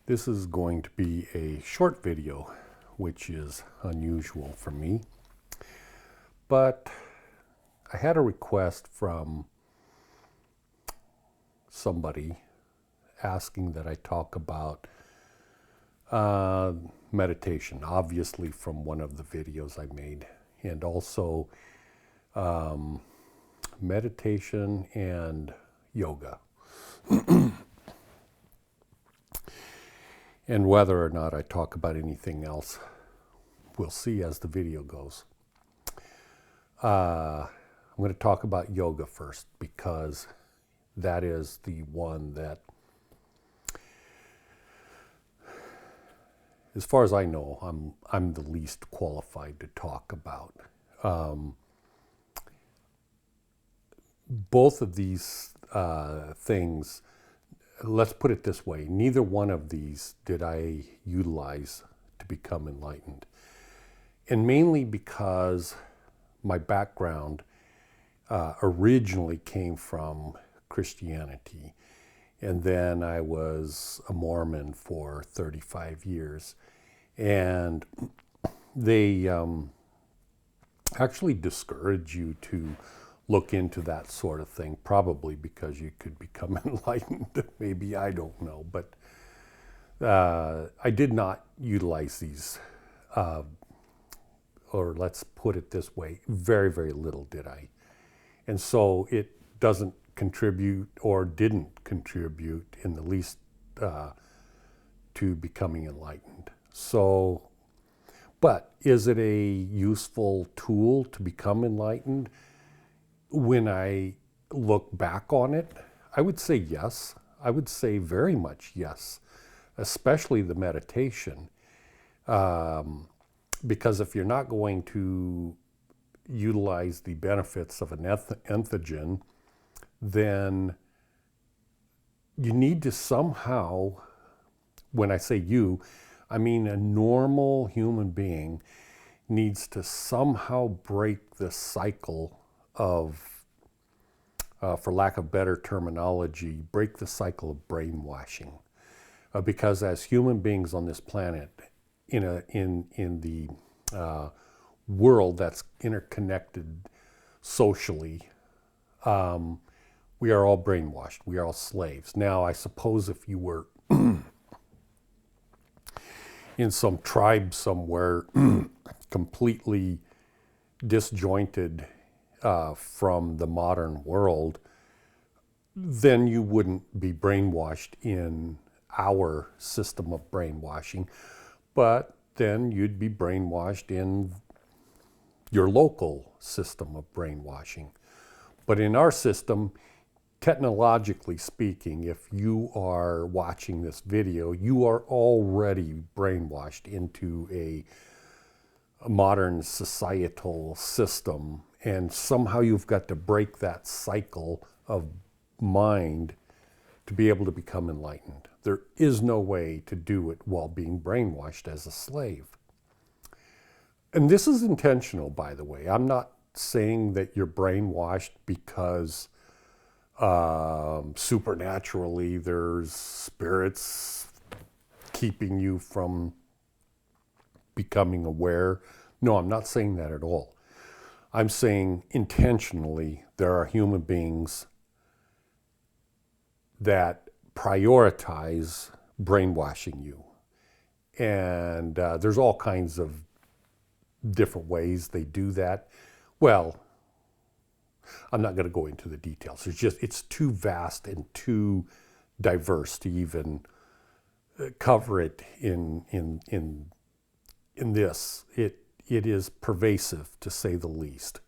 This is going to be a short video, which is unusual for me. But I had a request from somebody asking that I talk about meditation, obviously from one of the videos I made, and also meditation and yoga. And whether or not I talk about anything else, we'll see as the video goes. I'm going to talk about yoga first because that is the one that, as far as I know, I'm the least qualified to talk about. Both of these things, let's put it this way, neither one of these did I utilize to become enlightened. And mainly because my background originally came from Christianity. And then I was a Mormon for 35 years. And they actually discourage you to look into that sort of thing, probably because you could become enlightened. Maybe, I don't know. But I did not utilize these, or let's put it this way, very, very little did I. And so it doesn't contribute or didn't contribute in the least to becoming enlightened. So, but is it a useful tool to become enlightened? When I look back on it, I would say yes. I would say very much yes, especially the meditation. Because if you're not going to utilize the benefits of an entheogen, then you need to somehow, when I say you, I mean a normal human being needs to somehow break the cycle of, for lack of better terminology, break the cycle of brainwashing. Because as human beings on this planet, in the world that's interconnected socially, we are all brainwashed. We are all slaves. Now, I suppose if you were in some tribe somewhere, completely disjointed from the modern world, then you wouldn't be brainwashed in our system of brainwashing. But then you'd be brainwashed in your local system of brainwashing. But in our system, technologically speaking, if you are watching this video, you are already brainwashed into a modern societal system, and somehow you've got to break that cycle of mind to be able to become enlightened. There is no way to do it while being brainwashed as a slave. And this is intentional, by the way. I'm not saying that you're brainwashed because supernaturally there's spirits keeping you from becoming aware. No, I'm not saying that at all. I'm saying intentionally there are human beings that prioritize brainwashing you. And there's all kinds of different ways they do that. Well, I'm not going to go into the details. It's too vast and too diverse to even cover it in this. It is pervasive, to say the least.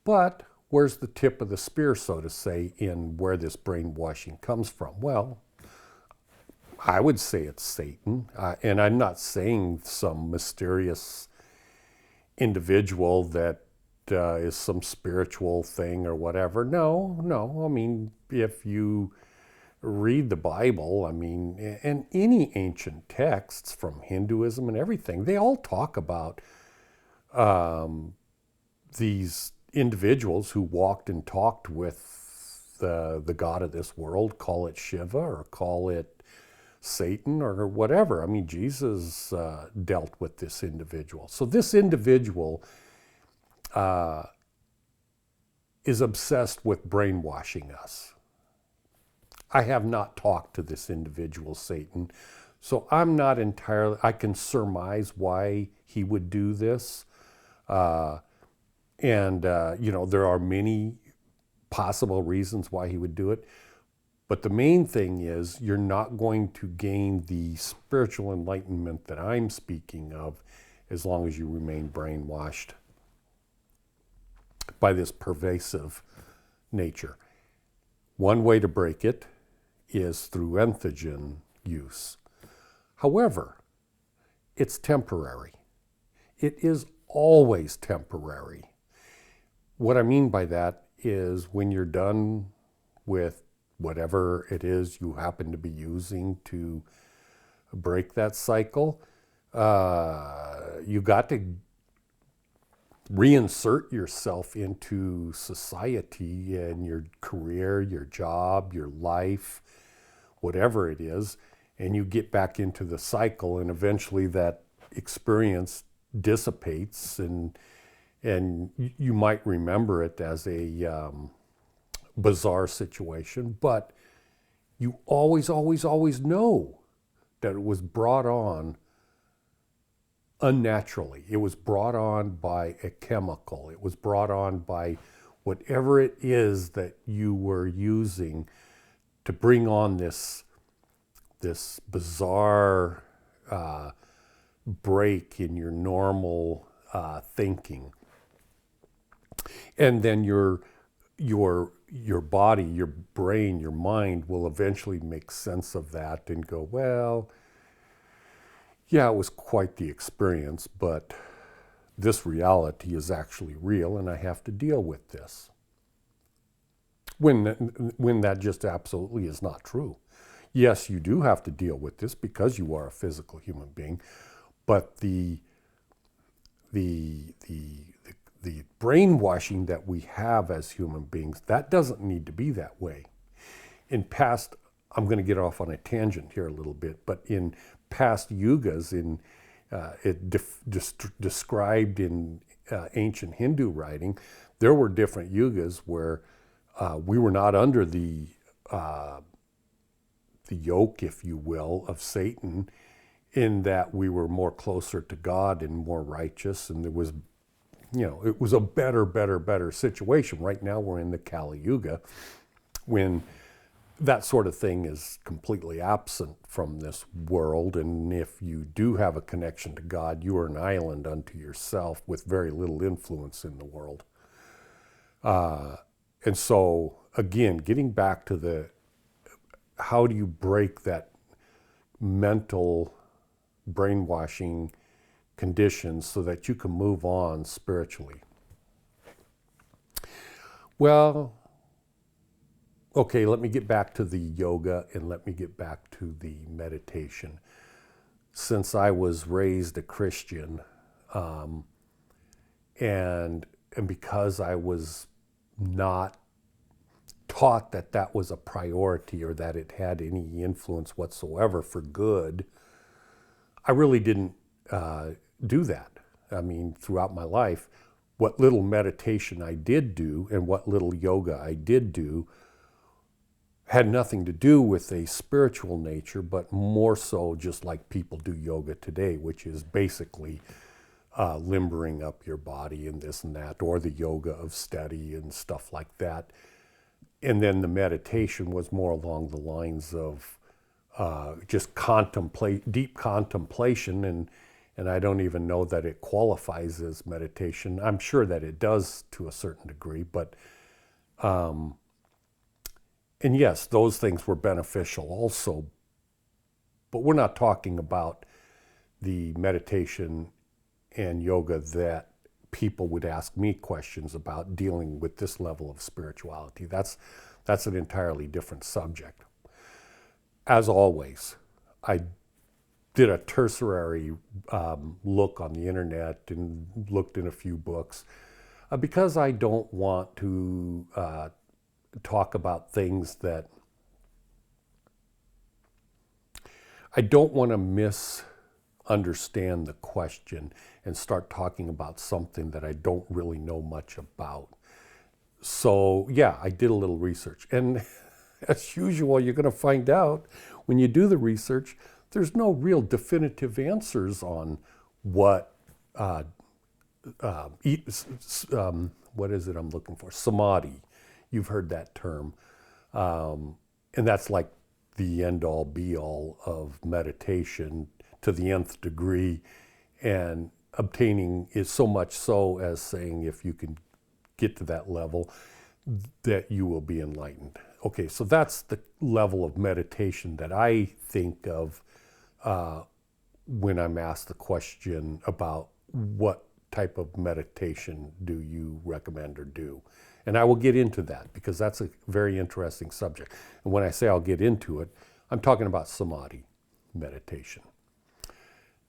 But where's the tip of the spear, so to say, in where this brainwashing comes from? Well, I would say it's Satan. And I'm not saying some mysterious individual that is some spiritual thing or whatever. No. I mean, if you read the Bible, I mean, and any ancient texts from Hinduism and everything, they all talk about these individuals who walked and talked with the god of this world, call it Shiva or call it Satan or whatever. I mean, Jesus dealt with this individual. So this individual is obsessed with brainwashing us. I have not talked to this individual, Satan, so I'm not entirely, I can surmise why he would do this. You know, there are many possible reasons why he would do it. But the main thing is you're not going to gain the spiritual enlightenment that I'm speaking of as long as you remain brainwashed by this pervasive nature. One way to break it is through entheogen use. However, it's temporary. It is always temporary. What I mean by that is when you're done with whatever it is you happen to be using to break that cycle, you got to reinsert yourself into society and your career, your job, your life, whatever it is, and you get back into the cycle, and eventually that experience dissipates, and you might remember it as a bizarre situation, but you always know that it was brought on unnaturally. It was brought on by a chemical. It was brought on by whatever it is that you were using to bring on this bizarre break in your normal thinking. And then your body, your brain, your mind will eventually make sense of that and go, well, yeah, it was quite the experience, but this reality is actually real and I have to deal with this. When that just absolutely is not true. Yes, you do have to deal with this because you are a physical human being, but the brainwashing that we have as human beings, that doesn't need to be that way. In past, I'm going to get off on a tangent here a little bit, but in past yugas, described in ancient Hindu writing, there were different yugas where we were not under the yoke, if you will, of Satan, in that we were more closer to God and more righteous, and there was, you know, it was a better situation. Right now we're in the Kali Yuga, when that sort of thing is completely absent from this world, and if you do have a connection to God, you are an island unto yourself with very little influence in the world. And so, again, getting back to how do you break that mental brainwashing conditions so that you can move on spiritually? Well, okay, let me get back to the yoga and let me get back to the meditation. Since I was raised a Christian, and because I was not taught that that was a priority or that it had any influence whatsoever for good, I really didn't do that. I mean, throughout my life, what little meditation I did do and what little yoga I did do had nothing to do with a spiritual nature, but more so just like people do yoga today, which is basically limbering up your body and this and that, or the yoga of steady and stuff like that. And then the meditation was more along the lines of just deep contemplation, and I don't even know that it qualifies as meditation. I'm sure that it does to a certain degree, but and yes, those things were beneficial also, but we're not talking about the meditation and yoga that people would ask me questions about dealing with this level of spirituality. That's an entirely different subject. As always, I did a tertiary look on the internet and looked in a few books because I don't want to talk about things that I don't want to misunderstand the question and start talking about something that I don't really know much about. So yeah, I did a little research. And as usual, you're going to find out when you do the research, there's no real definitive answers on what, what is it I'm looking for? Samadhi. You've heard that term. And that's like the end all be all of meditation to the nth degree. And obtaining is so much so as saying if you can get to that level, that you will be enlightened. Okay, so that's the level of meditation that I think of when I'm asked the question about what type of meditation do you recommend or do. And I will get into that because that's a very interesting subject. And when I say I'll get into it, I'm talking about Samadhi meditation.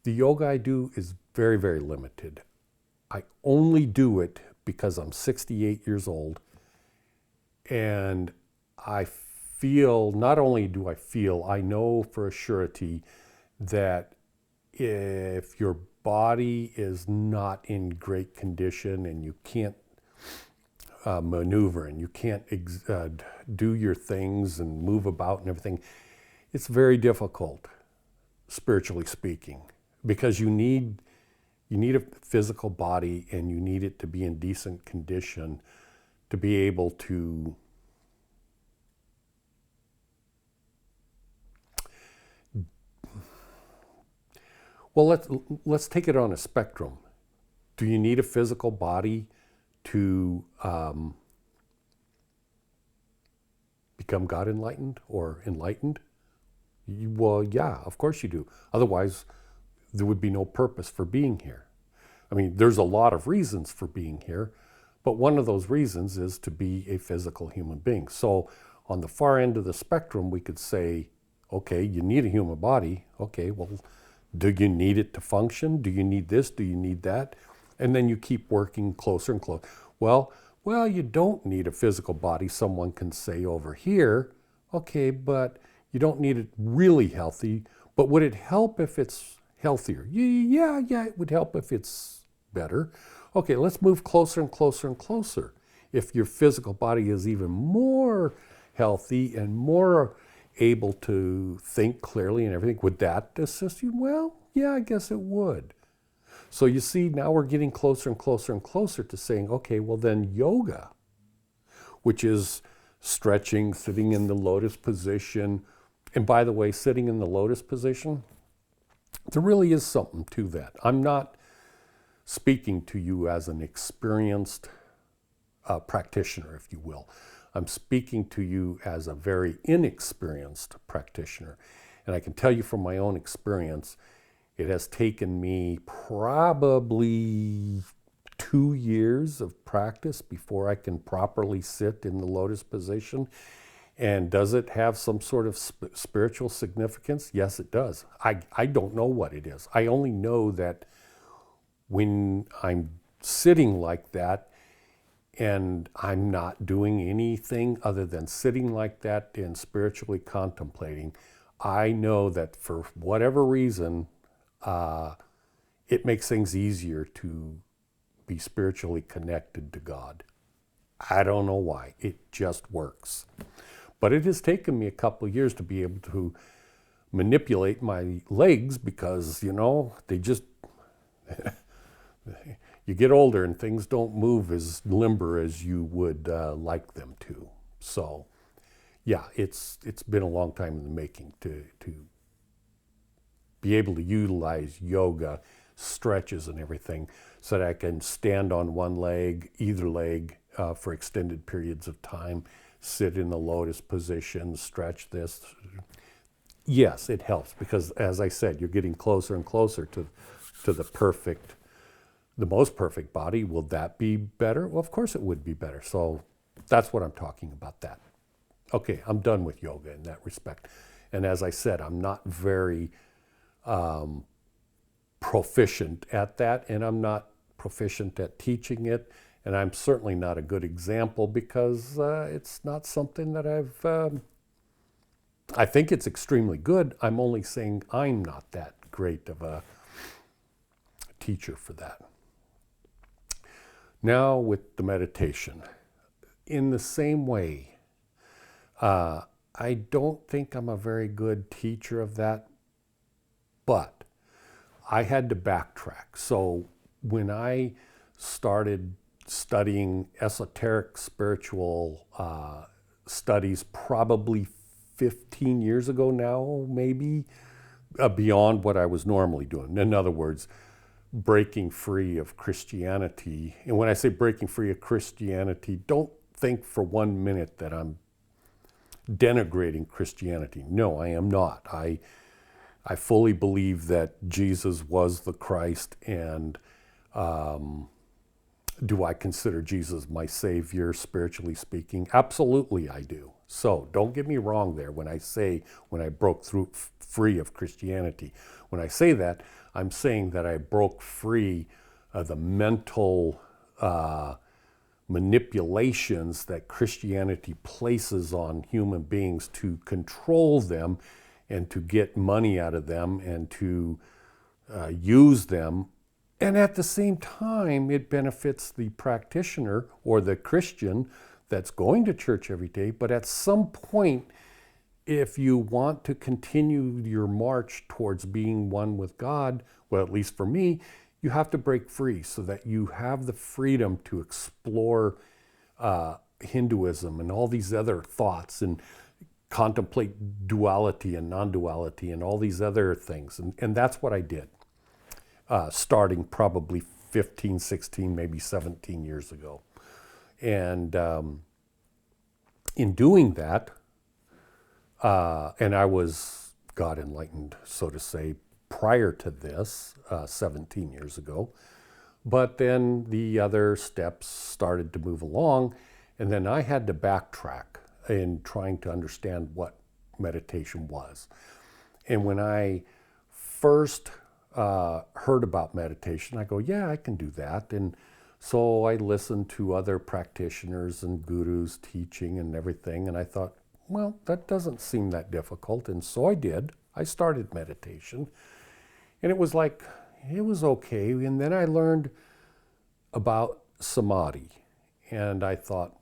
The yoga I do is very, very limited. I only do it because I'm 68 years old and I feel, not only do I feel, I know for a surety that if your body is not in great condition and you can't maneuver and you can't do your things and move about and everything, it's very difficult, spiritually speaking, because you need a physical body and you need it to be in decent condition to be able to let's take it on a spectrum. Do you need a physical body to become God enlightened or enlightened? Well, yeah, of course you do. Otherwise, there would be no purpose for being here. I mean, there's a lot of reasons for being here, but one of those reasons is to be a physical human being. So on the far end of the spectrum, we could say, okay, you need a human body. Okay, well, do you need it to function? Do you need this? Do you need that? And then you keep working closer and closer. Well, you don't need a physical body, someone can say over here. Okay, but you don't need it really healthy. But would it help if it's healthier? Yeah, it would help if it's better. Okay, let's move closer and closer and closer. If your physical body is even more healthy and more able to think clearly and everything, would that assist you? Well, yeah, I guess it would. So you see, now we're getting closer and closer and closer to saying, okay, well then yoga, which is stretching, sitting in the lotus position. And by the way, sitting in the lotus position, there really is something to that. I'm not speaking to you as an experienced practitioner, if you will. I'm speaking to you as a very inexperienced practitioner. And I can tell you from my own experience, it has taken me probably 2 years of practice before I can properly sit in the lotus position. And does it have some sort of spiritual significance? Yes, it does. I don't know what it is. I only know that when I'm sitting like that and I'm not doing anything other than sitting like that and spiritually contemplating, I know that for whatever reason, it makes things easier to be spiritually connected to God. I don't know why. It just works. But it has taken me a couple of years to be able to manipulate my legs because, they just, you get older and things don't move as limber as you would like them to. So, yeah, it's been a long time in the making to be able to utilize yoga, stretches and everything so that I can stand on one leg, either leg, for extended periods of time, sit in the lotus position, stretch this. Yes, it helps because, as I said, you're getting closer and closer to the most perfect body. Will that be better? Well, of course it would be better. So that's what I'm talking about that. Okay, I'm done with yoga in that respect. And as I said, I'm not very proficient at that, and I'm not proficient at teaching it, and I'm certainly not a good example because it's not something that I think it's extremely good. I'm only saying I'm not that great of a teacher for that. Now with the meditation, in the same way, I don't think I'm a very good teacher of that, but I had to backtrack. So when I started studying esoteric spiritual studies, probably 15 years ago now, maybe, beyond what I was normally doing. In other words, breaking free of Christianity. And when I say breaking free of Christianity, don't think for 1 minute that I'm denigrating Christianity. No, I am not. I fully believe that Jesus was the Christ, and do I consider Jesus my Savior, spiritually speaking? Absolutely I do. So don't get me wrong there when I say, when I broke free of Christianity. When I say that, I'm saying that I broke free of the mental manipulations that Christianity places on human beings to control them and to get money out of them and to use them. And at the same time, it benefits the practitioner or the Christian that's going to church every day. But at some point, if you want to continue your march towards being one with God, well, at least for me, you have to break free so that you have the freedom to explore Hinduism and all these other thoughts and contemplate duality and non-duality and all these other things. And that's what I did, starting probably 15, 16, maybe 17 years ago. And in doing that, and I was God enlightened, so to say, prior to this, 17 years ago. But then the other steps started to move along, and then I had to backtrack in trying to understand what meditation was. And when I first heard about meditation, I go, yeah, I can do that. And so I listened to other practitioners and gurus teaching and everything, and I thought, well, that doesn't seem that difficult. And so I did. I started meditation. And it was like, it was okay. And then I learned about Samadhi. And I thought,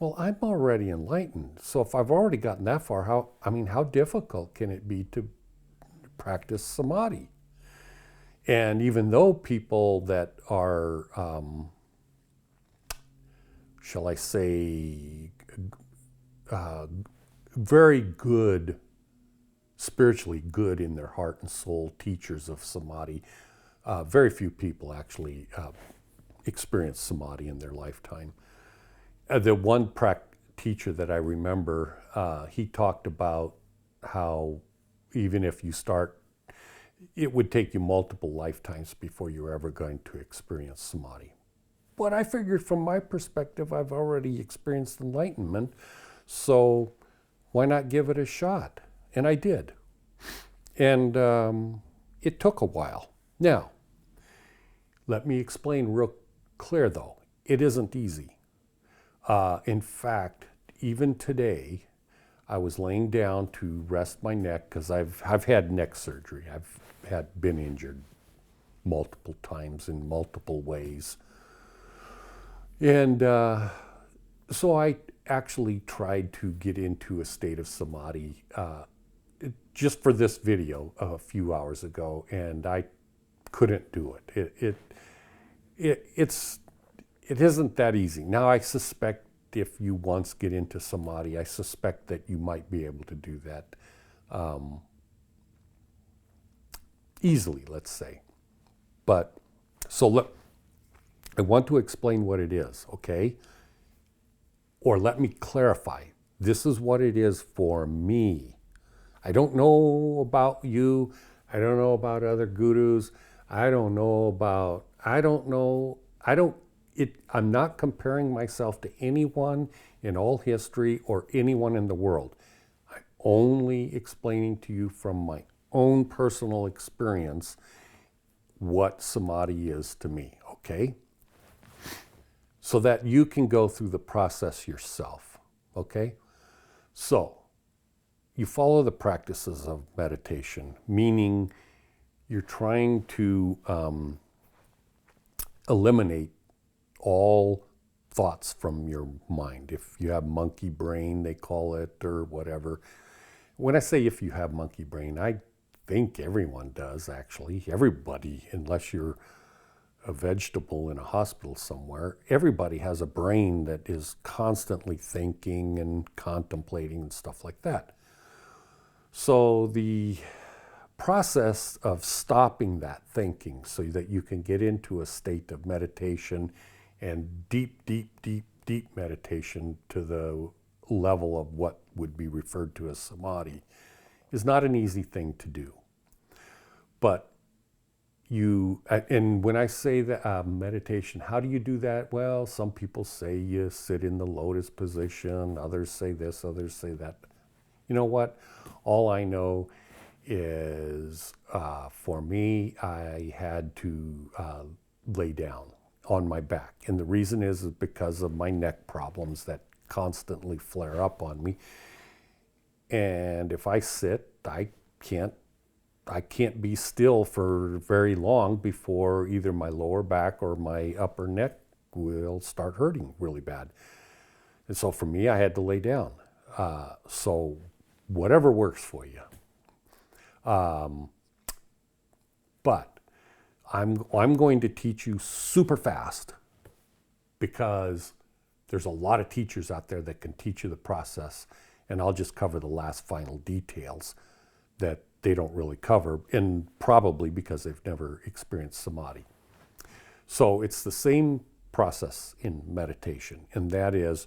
well, I'm already enlightened. So if I've already gotten that far, how difficult can it be to practice Samadhi? And even though people that are, shall I say, very good, spiritually good in their heart and soul teachers of Samadhi, very few people actually experience Samadhi in their lifetime. The one teacher that I remember, he talked about how even if you start, it would take you multiple lifetimes before you're ever going to experience Samadhi. But I figured from my perspective, I've already experienced enlightenment, so why not give it a shot? And I did. And it took a while. Now, let me explain real clear though, it isn't easy. In fact, even today, I was laying down to rest my neck because I've had neck surgery. I've been injured multiple times in multiple ways. And so I actually tried to get into a state of Samadhi just for this video a few hours ago, and I couldn't do it. It isn't that easy. Now I suspect if you once get into Samadhi, I suspect that you might be able to do that easily, let's say. But, so look, I want to explain what it is, okay? Or let me clarify. This is what it is for me. I don't know about you. I don't know about other gurus. I'm not comparing myself to anyone in all history or anyone in the world. I'm only explaining to you from my own personal experience what Samadhi is to me, okay? So that you can go through the process yourself, okay? So, you follow the practices of meditation, meaning you're trying to eliminate all thoughts from your mind. If you have monkey brain, they call it, or whatever. When I say if you have monkey brain, I think everyone does, actually. Everybody, unless you're a vegetable in a hospital somewhere, everybody has a brain that is constantly thinking and contemplating and stuff like that. So the process of stopping that thinking so that you can get into a state of meditation and deep meditation to the level of what would be referred to as samadhi is not an easy thing to do. But and when I say that meditation, how do you do that? Well, some people say you sit in the lotus position, others say this, others say that. You know what? All I know is for me, I had to lay down on my back. And the reason is because of my neck problems that constantly flare up on me. And if I sit, I can't be still for very long before either my lower back or my upper neck will start hurting really bad. And so for me, I had to lay down. So whatever works for you. But I'm going to teach you super fast because there's a lot of teachers out there that can teach you the process, and I'll just cover the last final details that they don't really cover, and probably because they've never experienced samadhi. So it's the same process in meditation, and that is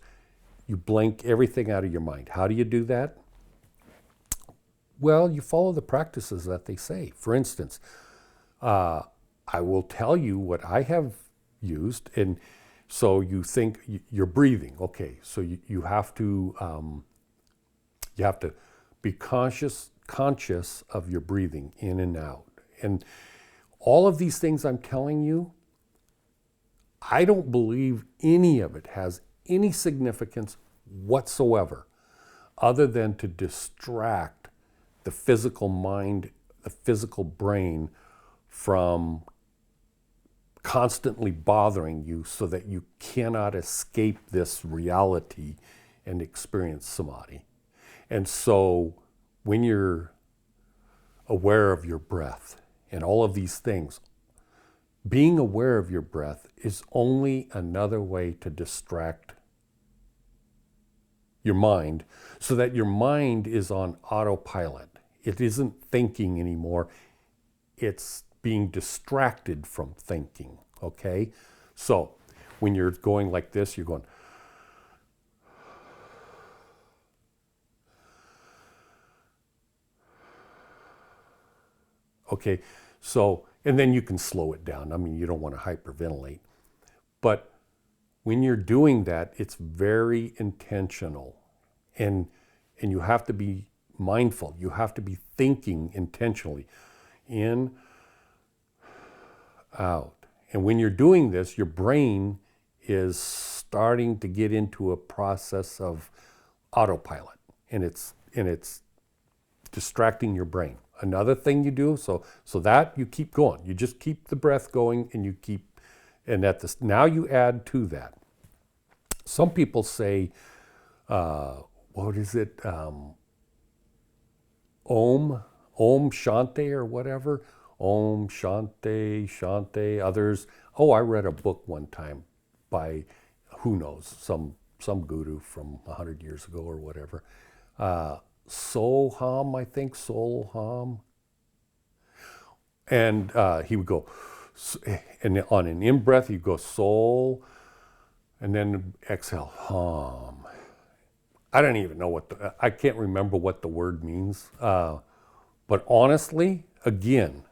you blank everything out of your mind. How do you do that? Well, you follow the practices that they say. For instance, I will tell you what I have used, and so you think you're breathing. Okay, so you have to be conscious of your breathing in and out. And all of these things I'm telling you, I don't believe any of it has any significance whatsoever other than to distract the physical mind, the physical brain from constantly bothering you so that you cannot escape this reality and experience samadhi. And so when you're aware of your breath and all of these things, being aware of your breath is only another way to distract your mind so that your mind is on autopilot. It isn't thinking anymore. It's being distracted from thinking, okay? So when you're going like this, you're going, okay, so, and then you can slow it down. I mean, you don't want to hyperventilate. But when you're doing that, it's very intentional. And you have to be mindful. You have to be thinking intentionally. In, out. And when you're doing this, your brain is starting to get into a process of autopilot. And it's distracting your brain. Another thing you do, so that you keep going. You just keep the breath going, and you keep, and at this, now you add to that. Some people say, what is it? Om Shanti or whatever. Om Shanti, Shanti. Others. Oh, I read a book one time by, who knows, some guru from 100 years ago or whatever. Soham, I think, Soham. And he would go, and on an in-breath, he'd go Sol, and then exhale, Ham. I don't even know I can't remember what the word means. But honestly, again,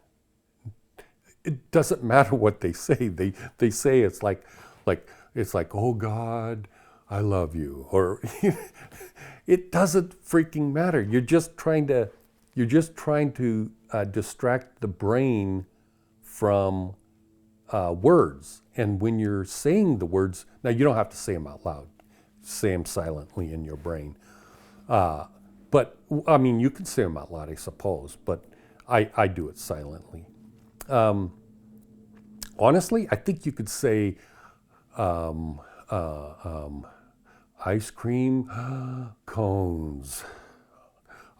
it doesn't matter what they say. They say it's like, oh God, I love you, or it doesn't freaking matter. You're just trying to distract the brain from words. And when you're saying the words, now you don't have to say them out loud. Say them silently in your brain. But But, I mean, you can say them out loud, I suppose, but I do it silently. Honestly, I think you could say ice cream cones.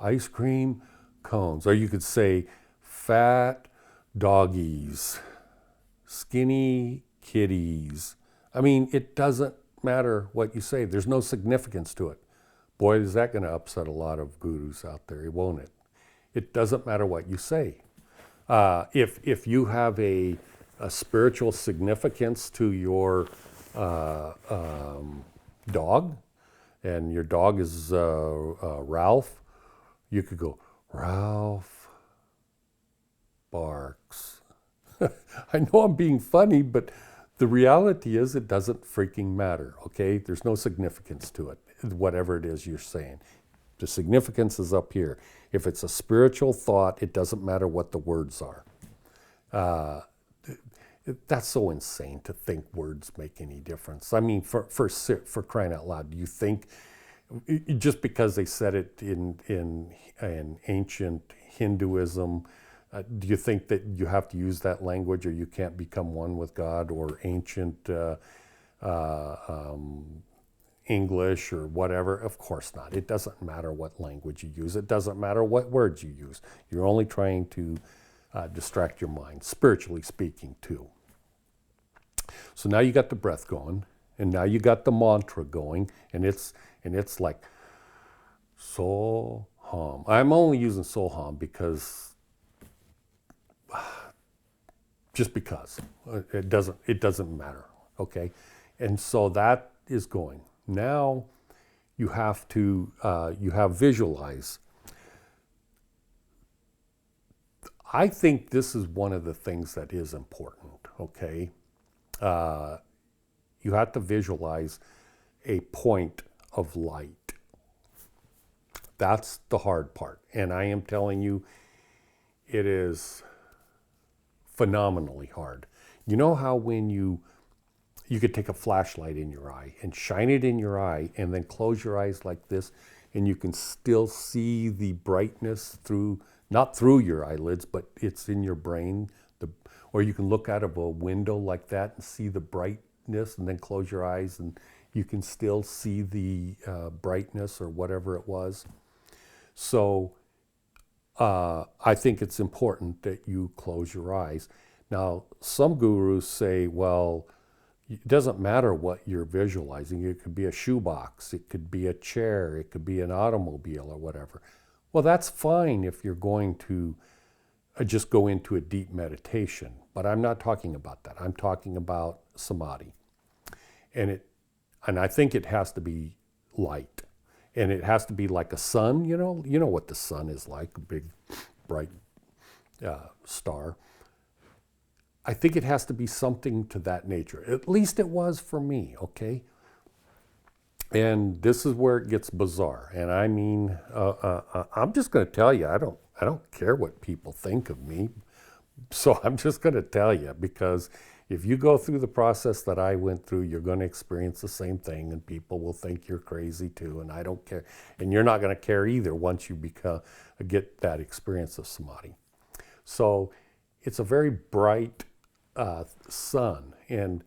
Ice cream cones. Or you could say fat doggies, skinny kitties. I mean, it doesn't matter what you say. There's no significance to it. Boy, is that going to upset a lot of gurus out there, won't it? It doesn't matter what you say. If you have a spiritual significance to your dog, and your dog is Ralph, you could go, Ralph barks. I know I'm being funny, but the reality is it doesn't freaking matter, okay? There's no significance to it, whatever it is you're saying. The significance is up here. If it's a spiritual thought, it doesn't matter what the words are. That's so insane to think words make any difference. I mean, for crying out loud, do you think just because they said it in ancient Hinduism, do you think that you have to use that language or you can't become one with God, or ancient English or whatever? Of course not. It doesn't matter what language you use. It doesn't matter what words you use. You're only trying to distract your mind, spiritually speaking, too. So now you got the breath going, and now you got the mantra going, and it's like Soham. I'm only using Soham because just because it doesn't matter, okay? And so that is going. Now you have to visualize. I think this is one of the things that is important, okay? You have to visualize a point of light. That's the hard part. And I am telling you, it is phenomenally hard. You know how when you could take a flashlight in your eye and shine it in your eye and then close your eyes like this, and you can still see the brightness through, not through your eyelids, but it's in your brain. Or you can look out of a window like that and see the brightness, and then close your eyes and you can still see the brightness or whatever it was. So I think it's important that you close your eyes. Now, some gurus say, well, it doesn't matter what you're visualizing. It could be a shoebox, it could be a chair, it could be an automobile or whatever. Well, that's fine if you're going to just go into a deep meditation. But I'm not talking about that. I'm talking about samadhi. And I think it has to be light. And it has to be like a sun, you know what the sun is like, a big, bright star. I think it has to be something to that nature. At least it was for me, okay? And this is where it gets bizarre. And I mean, I'm just going to tell you, I don't care what people think of me. So I'm just going to tell you, because if you go through the process that I went through, you're going to experience the same thing, and people will think you're crazy too, and I don't care. And you're not going to care either once you get that experience of samadhi. So it's a very bright sun, and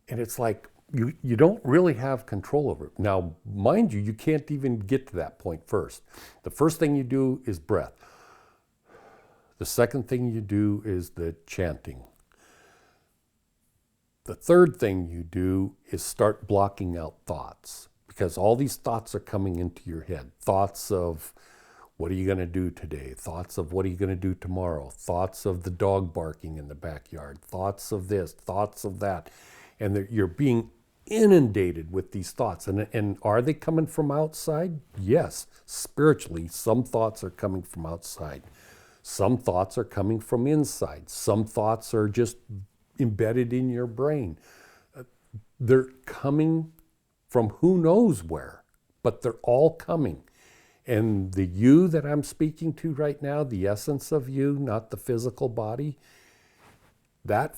it's like you don't really have control over it. Now, mind you can't even get to that point first. The first thing you do is breath. The second thing you do is the chanting. The third thing you do is start blocking out thoughts, because all these thoughts are coming into your head. Thoughts of, what are you going to do today? Thoughts of, what are you going to do tomorrow? Thoughts of the dog barking in the backyard. Thoughts of this, thoughts of that. And you're being inundated with these thoughts. And are they coming from outside? Yes. Spiritually, some thoughts are coming from outside. Some thoughts are coming from inside. Some thoughts are just embedded in your brain. They're coming from who knows where, but they're all coming. And the you that I'm speaking to right now, the essence of you, not the physical body, that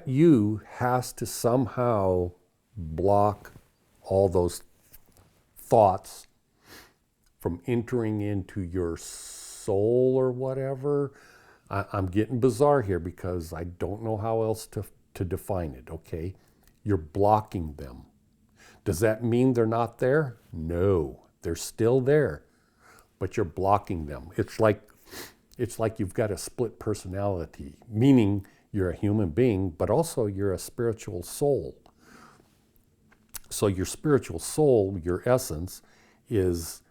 you has to somehow block all those thoughts from entering into your soul or whatever. I'm getting bizarre here because I don't know how else to define it, okay? You're blocking them. Does that mean they're not there? No, they're still there, but you're blocking them. It's like you've got a split personality, meaning you're a human being, but also you're a spiritual soul. So your spiritual soul, your essence, is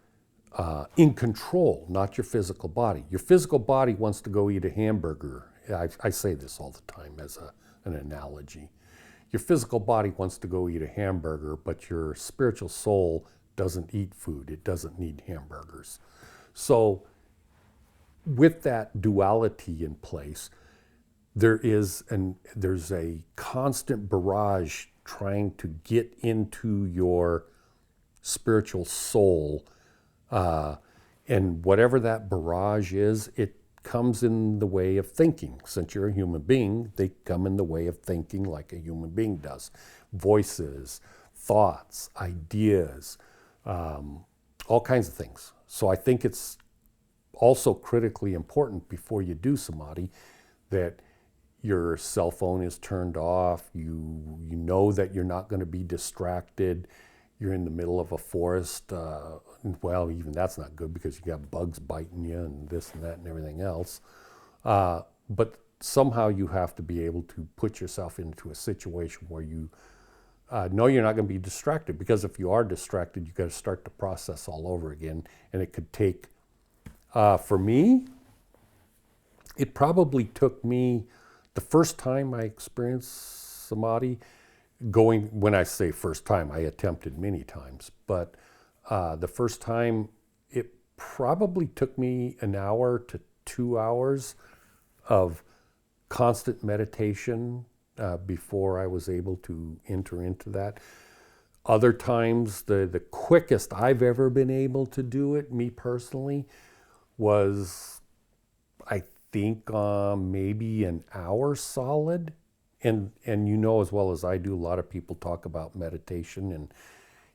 in control, not your physical body. Your physical body wants to go eat a hamburger. I say this all the time as an analogy. Your physical body wants to go eat a hamburger, but your spiritual soul doesn't eat food. It doesn't need hamburgers. So with that duality in place, there's a constant barrage trying to get into your spiritual soul. And whatever that barrage is, it comes in the way of thinking. Since you're a human being, they come in the way of thinking like a human being does. Voices, thoughts, ideas, all kinds of things. So I think it's also critically important before you do Samadhi that your cell phone is turned off, you know that you're not going to be distracted, you're in the middle of a forest, well, even that's not good because you got bugs biting you and this and that and everything else. But somehow you have to be able to put yourself into a situation where you know you're not going to be distracted, because if you are distracted, you've got to start the process all over again. And it could take, for me, it probably took me, the first time I experienced Samadhi, when I say first time, I attempted many times, but the first time, it probably took me an hour to 2 hours of constant meditation before I was able to enter into that. Other times, the quickest I've ever been able to do it, me personally, was, I think, maybe an hour solid. And you know as well as I do, a lot of people talk about meditation, and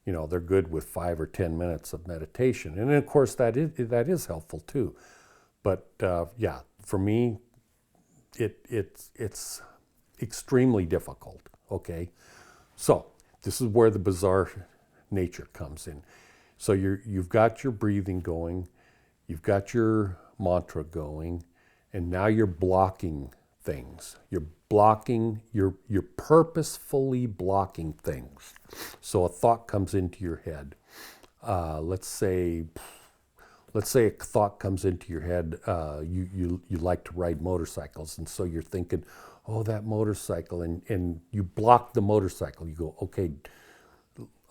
you know they're good with 5 or 10 minutes of meditation, and of course that is helpful too. But yeah, for me, it's extremely difficult. Okay, so this is where the bizarre nature comes in. So you've got your breathing going, you've got your mantra going, and now you're blocking things. You're purposefully blocking things. So a thought comes into your head. Let's say a thought comes into your head. You like to ride motorcycles, and so you're thinking, oh, that motorcycle, and you block the motorcycle. You go, okay,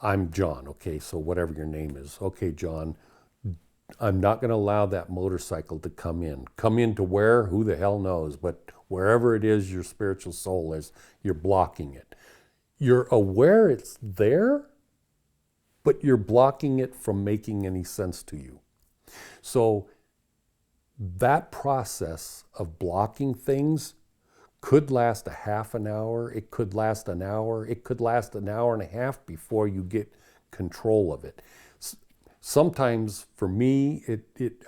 I'm John. Okay, so whatever your name is. Okay, John, I'm not going to allow that motorcycle to come in. Come into where? Who the hell knows? But wherever it is your spiritual soul is, you're blocking it. You're aware it's there, but you're blocking it from making any sense to you. So that process of blocking things could last a half an hour, it could last an hour, it could last an hour and a half before you get control of it. Sometimes for me,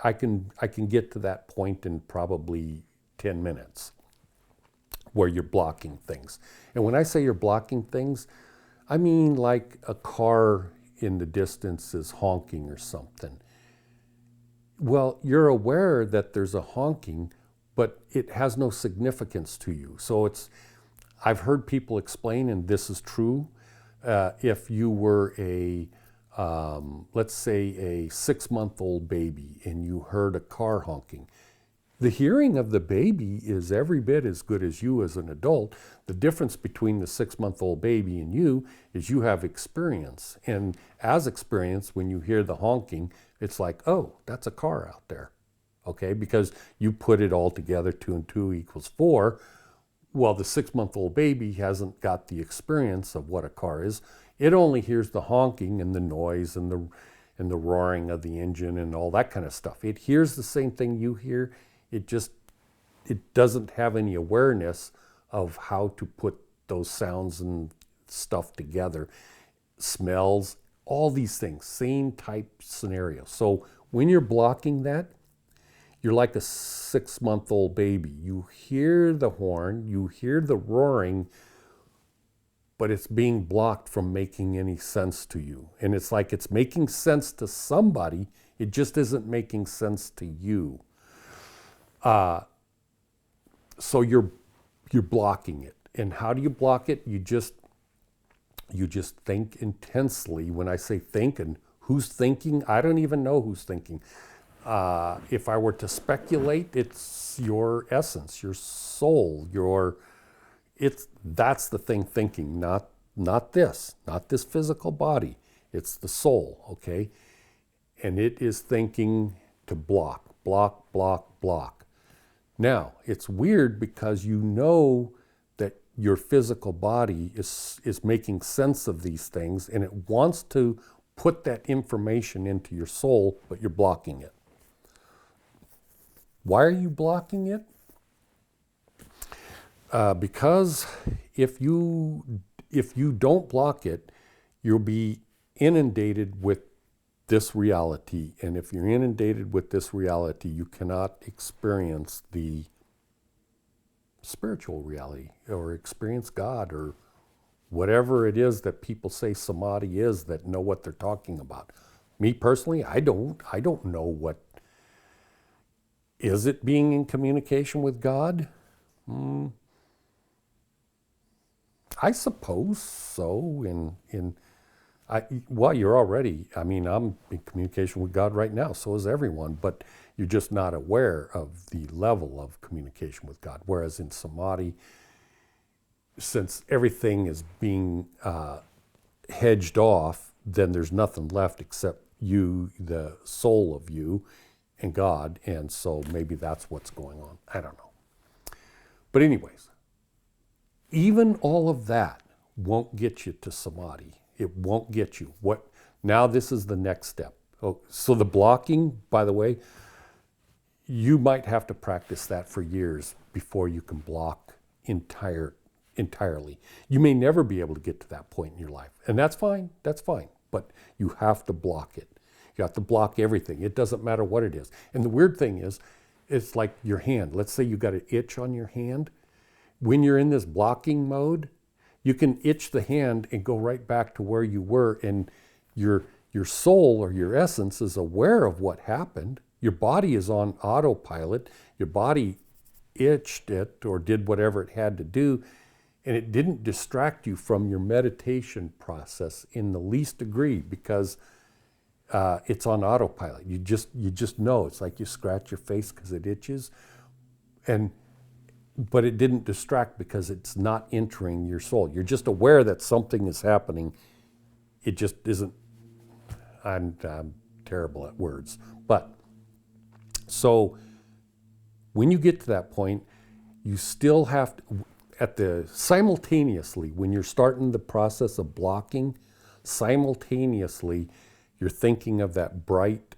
I can get to that point in probably 10 minutes where you're blocking things. And when I say you're blocking things, I mean like a car in the distance is honking or something. Well, you're aware that there's a honking, but it has no significance to you. So I've heard people explain, and this is true, if you were let's say a 6-month-old baby and you heard a car honking, the hearing of the baby is every bit as good as you as an adult. The difference between the 6-month-old baby and you is you have experience. And as experience, when you hear the honking, it's like, oh, that's a car out there. Okay, because you put it all together, 2 and 2 equals 4. Well, the 6-month-old baby hasn't got the experience of what a car is. It only hears the honking and the noise and the roaring of the engine and all that kind of stuff. It hears the same thing you hear. It doesn't have any awareness of how to put those sounds and stuff together. Smells, all these things, same type scenario. So When you're blocking that, you're like a 6-month-old baby. You hear the horn, you hear the roaring, but it's being blocked from making any sense to you. And it's like it's making sense to somebody, it just isn't making sense to you. So you're blocking it. And how do you block it? You just think intensely. When I say think, and who's thinking, I don't even know who's thinking. If I were to speculate, it's your essence, your soul, that's the thing thinking, not this physical body. It's the soul, okay? And it is thinking to block. Now, it's weird because you know that your physical body is making sense of these things, and it wants to put that information into your soul, but you're blocking it. Why are you blocking it? Because if you don't block it, you'll be inundated with this reality. And if you're inundated with this reality, you cannot experience the spiritual reality or experience God or whatever it is that people say samadhi is that know what they're talking about. Me personally, I don't know what. Is it being in communication with God? I suppose so. You're already, I'm in communication with God right now, so is everyone, but you're just not aware of the level of communication with God. Whereas in samadhi, since everything is being hedged off, then there's nothing left except you, the soul of you, and God, and so maybe that's what's going on. I don't know. But anyways, even all of that won't get you to samadhi. It won't get you. Now this is the next step. So the blocking, by the way, you might have to practice that for years before you can block entirely. You may never be able to get to that point in your life, and that's fine, but you have to block it. You have to block everything. It doesn't matter what it is. And the weird thing is, it's like your hand. Let's say you got an itch on your hand. When you're in this blocking mode, you can itch the hand and go right back to where you were, and your soul or your essence is aware of what happened. Your body is on autopilot. Your body itched it or did whatever it had to do, and it didn't distract you from your meditation process in the least degree because it's on autopilot. You just know. It's like you scratch your face because it itches, but it didn't distract because it's not entering your soul. You're just aware that something is happening. It just isn't. I'm terrible at words, but so when you get to that point, you still have to, simultaneously, when you're starting the process of blocking, simultaneously, you're thinking of that bright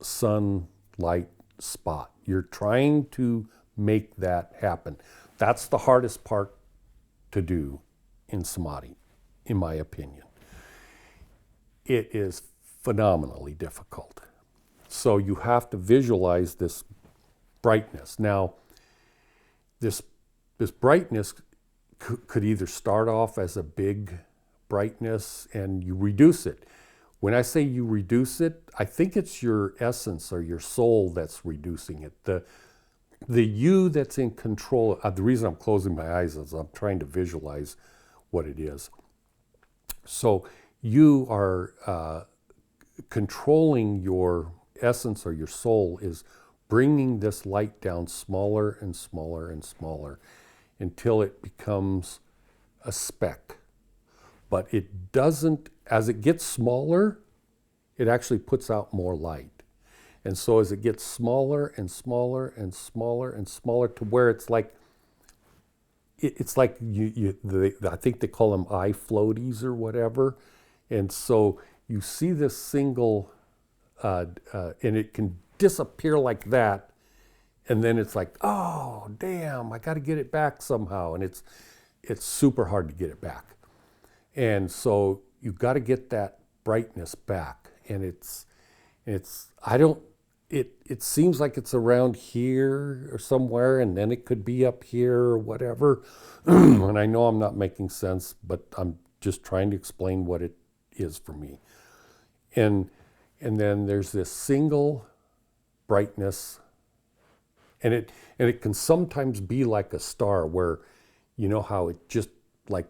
sunlight spot. You're trying to make that happen. That's the hardest part to do in samadhi, in my opinion. It is phenomenally difficult. So you have to visualize this brightness. Now, this brightness could either start off as a big brightness and you reduce it. When I say you reduce it, I think it's your essence or your soul that's reducing it. The you that's in control. The reason I'm closing my eyes is I'm trying to visualize what it is. So you are controlling your essence or your soul is bringing this light down smaller and smaller and smaller until it becomes a speck. But it doesn't, as it gets smaller, it actually puts out more light. And so as it gets smaller and smaller and smaller and smaller to where it's like I think they call them eye floaties or whatever. And so you see this single, and it can disappear like that. And then it's like, oh, damn, I got to get it back somehow. And it's super hard to get it back. And so you've got to get that brightness back. And I don't, it seems like it's around here or somewhere, and then it could be up here or whatever. And I know I'm not making sense, but I'm just trying to explain what it is for me. And then there's this single brightness, and it can sometimes be like a star, where you know how it just like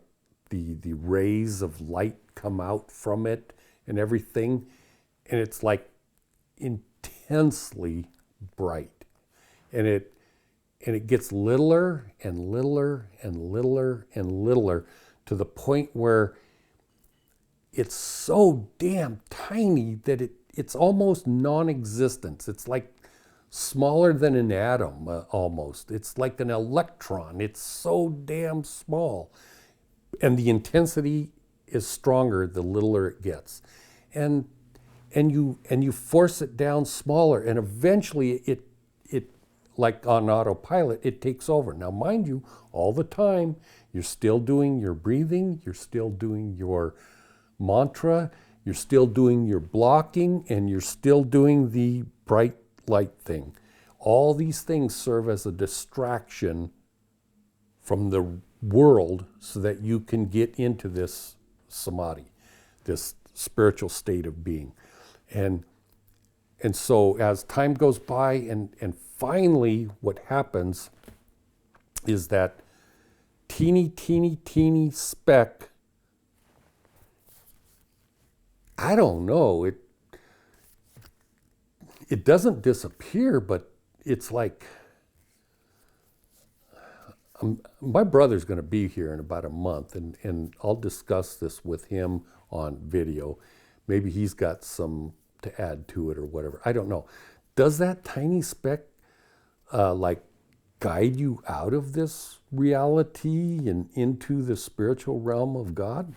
the rays of light come out from it and everything, and it's like intensely bright, and it gets littler and littler and littler and littler, to the point where it's so damn tiny that it's almost non-existent. It's like smaller than an atom, almost. It's like an electron. It's so damn small. And the intensity is stronger the littler it gets. And you force it down smaller, and eventually it like on autopilot, it takes over. Now, mind you, all the time you're still doing your breathing, you're still doing your mantra, you're still doing your blocking, and you're still doing the bright light thing. All these things serve as a distraction from the world so that you can get into this samadhi, this spiritual state of being. And so as time goes by, and finally what happens is that teeny speck, I don't know, it doesn't disappear, but it's like, my brother's going to be here in about a month, and I'll discuss this with him on video. Maybe he's got some to add to it or whatever. I don't know. Does that tiny speck like guide you out of this reality and into the spiritual realm of God?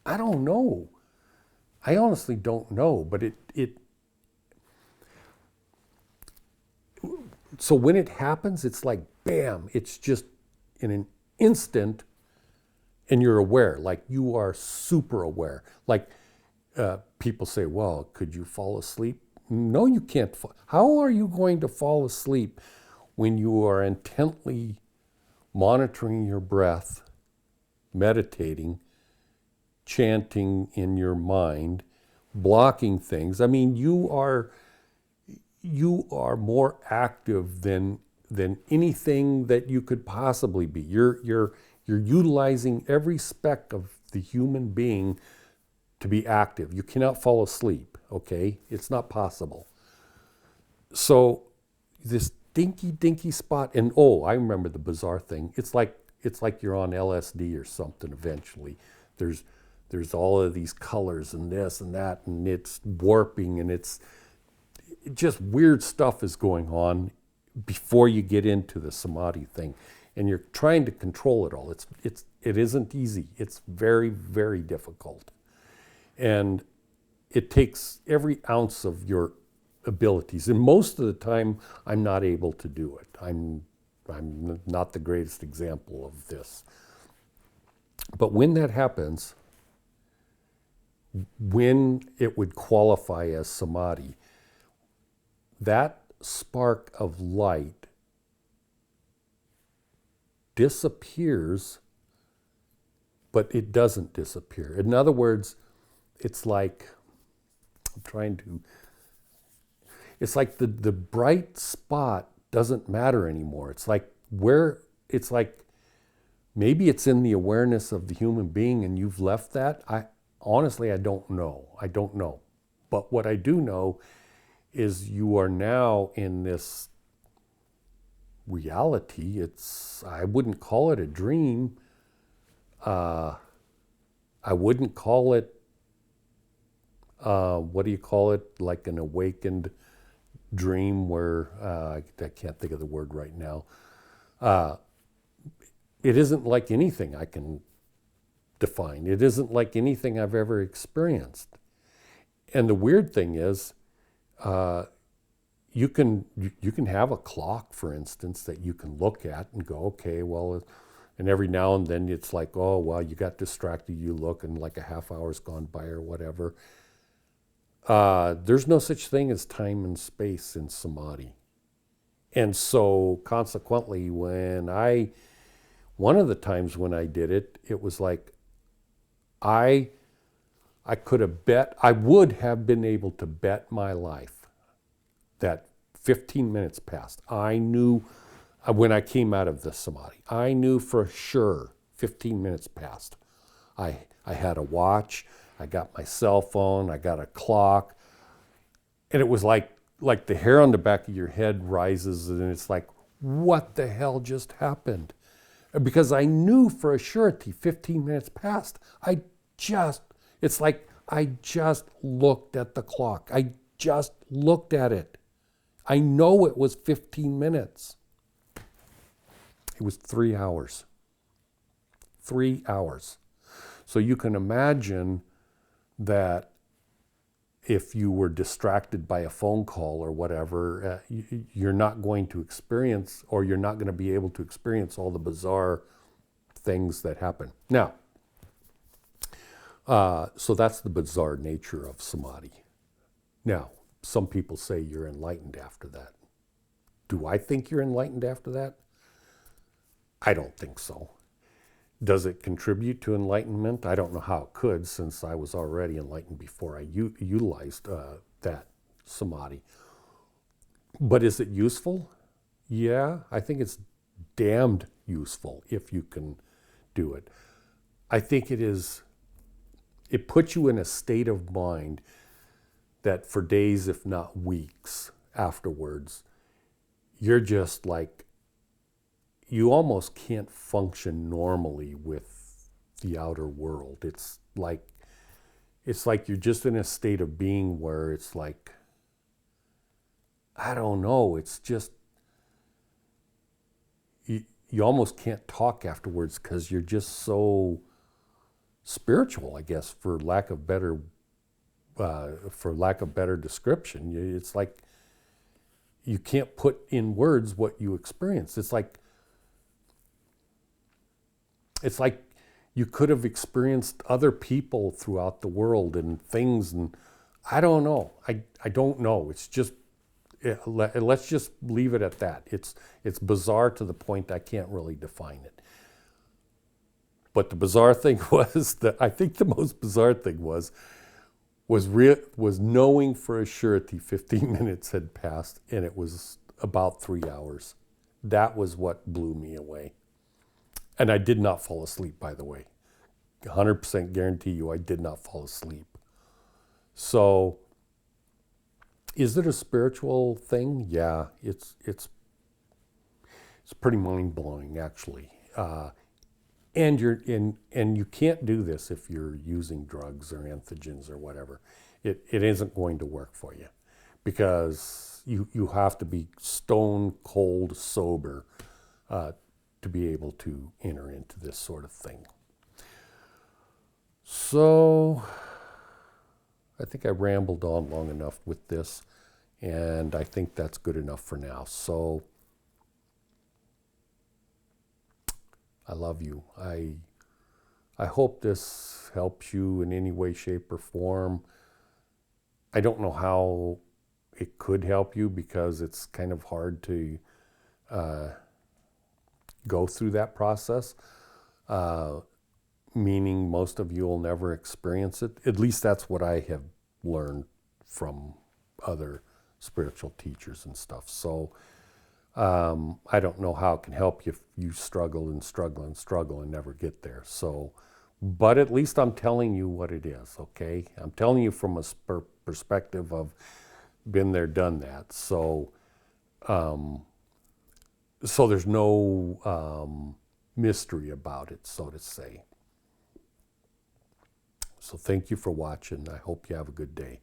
I don't know. I honestly don't know, but so when it happens, it's like, bam, it's just in an instant, and you're aware, like you are super aware. Like people say, well, could you fall asleep? No, you can't. How are you going to fall asleep when you are intently monitoring your breath, meditating, chanting in your mind, blocking things? I mean, you are more active than anything that you could possibly be. You're utilizing every speck of the human being to be active. You cannot fall asleep, okay? It's not possible. So this dinky spot, and oh, I remember the bizarre thing. It's like you're on LSD or something eventually. There's all of these colors and this and that, and it's warping, and it's just weird stuff is going on before you get into the samadhi thing, and you're trying to control it all. It isn't easy. It's very, very difficult, and it takes every ounce of your abilities. And most of the time, I'm not able to do it. I'm not the greatest example of this. But when that happens, when it would qualify as samadhi, that spark of light disappears, but it doesn't disappear. In other words, it's like, it's like the bright spot doesn't matter anymore. It's like maybe it's in the awareness of the human being and you've left that. Honestly, I don't know. But what I do know is you are now in this reality. I wouldn't call it a dream. I wouldn't call it, what do you call it? Like an awakened dream where, I can't think of the word right now. It isn't like anything I can define. It isn't like anything I've ever experienced. And the weird thing is, you can have a clock, for instance, that you can look at and go, okay, well, and every now and then it's like, oh, well, you got distracted, you look and like a half hour's gone by or whatever. There's no such thing as time and space in Samadhi. And so consequently, one of the times when I did it, it was like I I would have been able to bet my life that 15 minutes passed. I knew when I came out of the Samadhi, I knew for sure 15 minutes passed. I had a watch, I got my cell phone, I got a clock, and it was like the hair on the back of your head rises, and it's like, what the hell just happened? Because I knew for a surety 15 minutes passed. It's like I just looked at the clock. I just looked at it. I know it was 15 minutes. It was 3 hours. 3 hours. So you can imagine that if you were distracted by a phone call or whatever, you're not going to experience, or you're not going to be able to experience all the bizarre things that happen. Now, so that's the bizarre nature of Samadhi. Now, some people say you're enlightened after that. Do I think you're enlightened after that? I don't think so. Does it contribute to enlightenment? I don't know how it could, since I was already enlightened before I utilized that Samadhi. But is it useful? Yeah, I think it's damned useful if you can do it. I think it puts you in a state of mind that for days, if not weeks afterwards, you're just like, you almost can't function normally with the outer world. It's like you're just in a state of being where it's like, I don't know, it's just, you almost can't talk afterwards because you're just so spiritual, I guess, for lack of better description. It's like you can't put in words what you experience. It's like you could have experienced other people throughout the world and things, and I don't know. I don't know. It's just, let's just leave it at that. It's bizarre to the point I can't really define it. But the bizarre thing was that I think the most bizarre thing was knowing for a surety 15 minutes had passed, and it was about 3 hours. That was what blew me away. And I did not fall asleep, by the way. 100% guarantee you I did not fall asleep. So, is it a spiritual thing? Yeah, it's pretty mind-blowing, actually. And you can't do this if you're using drugs or entheogens or whatever. It isn't going to work for you, because you have to be stone cold sober to be able to enter into this sort of thing. So I think I rambled on long enough with this, and I think that's good enough for now. So I love you. I hope this helps you in any way, shape, or form. I don't know how it could help you, because it's kind of hard to go through that process, meaning most of you will never experience it. At least that's what I have learned from other spiritual teachers and stuff. So I don't know how it can help you if you struggle and struggle and struggle and never get there. So, but at least I'm telling you what it is, okay? I'm telling you from a perspective of been there, done that. So, so there's no mystery about it, so to say. So thank you for watching. I hope you have a good day.